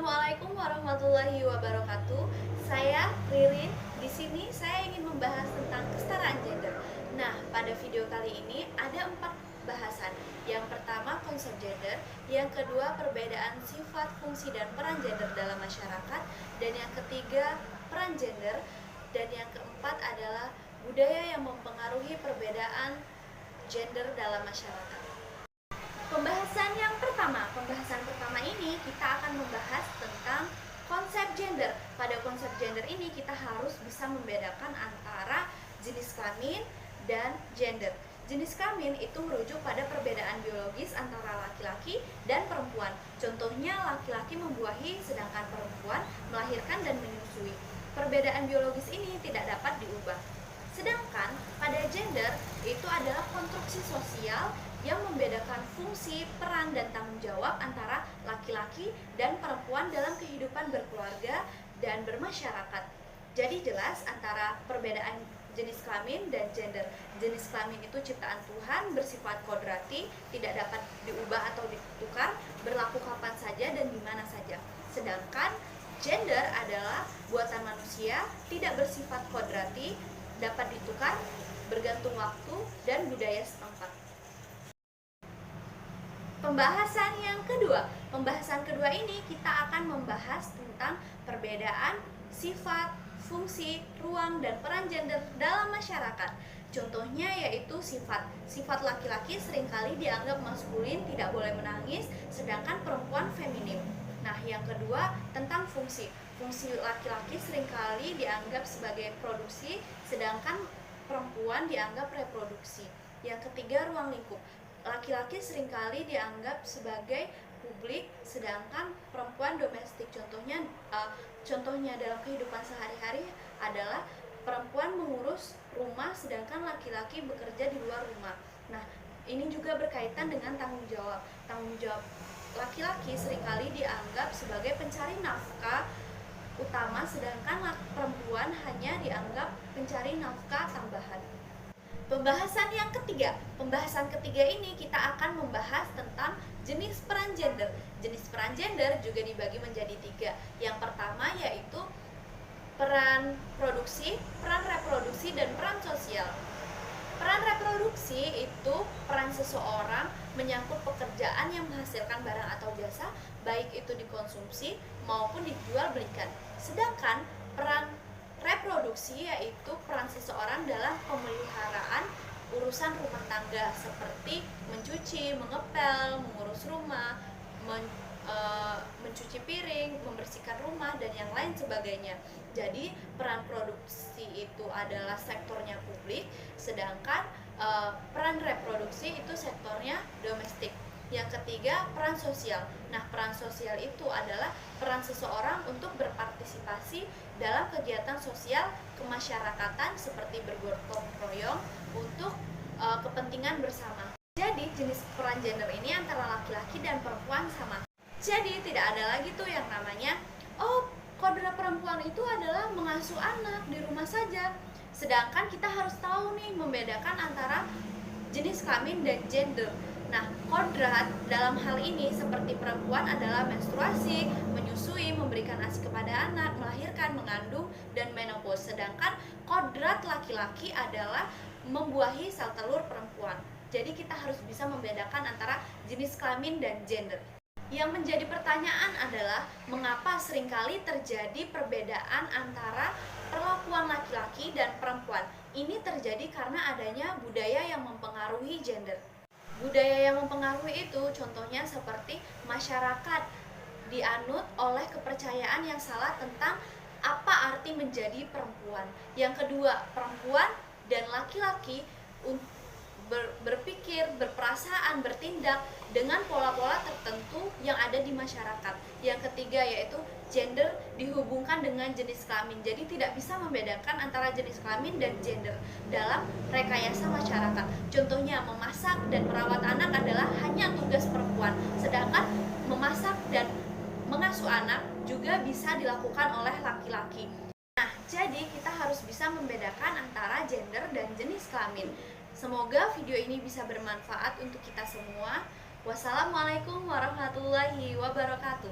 Assalamualaikum warahmatullahi wabarakatuh. Saya Ririn. Di sini saya ingin membahas tentang kesetaraan gender. Nah, pada video kali ini ada 4 bahasan. Yang pertama konsep gender, yang kedua perbedaan sifat, fungsi, dan peran gender dalam masyarakat, dan yang ketiga peran gender, dan yang keempat adalah budaya yang mempengaruhi perbedaan gender dalam masyarakat. Pembahasan pertama ini kita akan membahas tentang konsep gender. Pada konsep gender ini kita harus bisa membedakan antara jenis kelamin dan gender. Jenis kelamin itu merujuk pada perbedaan biologis antara laki-laki dan perempuan. Contohnya laki-laki membuahi sedangkan perempuan melahirkan dan menyusui. Perbedaan biologis ini tidak dapat diubah. Sedangkan pada gender itu adalah konstruksi sosial yang membedakan fungsi, peran, dan tanggung jawab antara laki-laki dan perempuan dalam kehidupan berkeluarga dan bermasyarakat. Jadi jelas antara perbedaan jenis kelamin dan gender. Jenis kelamin itu ciptaan Tuhan, bersifat kodrati, tidak dapat diubah atau ditukar, berlaku kapan saja dan di mana saja. Sedangkan gender adalah buatan manusia, tidak bersifat kodrati, dapat ditukar, bergantung waktu dan budaya setempat. Pembahasan kedua ini kita akan membahas tentang perbedaan sifat, fungsi, ruang, dan peran gender dalam masyarakat. Contohnya yaitu sifat laki-laki seringkali dianggap maskulin, tidak boleh menangis, sedangkan perempuan feminim. Nah, yang kedua tentang fungsi laki-laki seringkali dianggap sebagai produksi, sedangkan perempuan dianggap reproduksi. Yang ketiga ruang lingkup, laki-laki seringkali dianggap sebagai publik, sedangkan perempuan domestik. Contohnya dalam kehidupan sehari-hari adalah perempuan mengurus rumah, sedangkan laki-laki bekerja di luar rumah. Nah, ini juga berkaitan dengan tanggung jawab. Tanggung jawab laki-laki seringkali dianggap sebagai pencari nafkah utama, sedangkan perempuan hanya dianggap pencari nafkah tambahan. Pembahasan ketiga ini kita akan membahas tentang jenis peran gender. Jenis peran gender juga dibagi menjadi 3. Yang pertama yaitu peran produksi, peran reproduksi, dan peran sosial. Peran reproduksi itu peran seseorang menyangkut pekerjaan yang menghasilkan barang atau jasa, baik itu dikonsumsi maupun dijual belikan. Sedangkan peran reproduksi yaitu peran seseorang dalam pemeliharaan urusan rumah tangga seperti mencuci, mengepel, mengurus rumah, mencuci piring, membersihkan rumah, dan yang lain sebagainya. Jadi peran produksi itu adalah sektornya publik, sedangkan peran reproduksi itu sektornya domestik. Yang ketiga, peran sosial. Nah, peran sosial itu adalah peran seseorang untuk berpartisipasi dalam kegiatan sosial kemasyarakatan seperti bergotong royong untuk kepentingan bersama. Jadi, jenis peran gender ini antara laki-laki dan perempuan sama. Jadi, tidak ada lagi tuh yang namanya, kodrat perempuan itu adalah mengasuh anak di rumah saja. Sedangkan kita harus tahu nih membedakan antara jenis kelamin dan gender. Nah, kodrat dalam hal ini seperti perempuan adalah menstruasi, menyusui, memberikan ASI kepada anak, melahirkan, mengandung, dan menopause. Sedangkan kodrat laki-laki adalah membuahi sel telur perempuan. Jadi kita harus bisa membedakan antara jenis kelamin dan gender. Yang menjadi pertanyaan adalah mengapa seringkali terjadi perbedaan antara perlakuan laki-laki dan perempuan. Ini terjadi karena adanya budaya yang mempengaruhi gender. Budaya yang mempengaruhi itu contohnya seperti masyarakat dianut oleh kepercayaan yang salah tentang apa arti menjadi perempuan. Yang kedua, perempuan dan laki-laki berpikir, berperasaan, bertindak dengan pola-pola tertentu yang ada di masyarakat. Yang ketiga yaitu gender dihubungkan dengan jenis kelamin. Jadi tidak bisa membedakan antara jenis kelamin dan gender dalam rekayasa masyarakat. Contohnya memasak dan merawat anak adalah hanya tugas perempuan, sedangkan memasak dan mengasuh anak juga bisa dilakukan oleh laki-laki. Nah, jadi kita harus bisa membedakan antara gender dan jenis kelamin. Semoga video ini bisa bermanfaat untuk kita semua. Wassalamualaikum warahmatullahi wabarakatuh.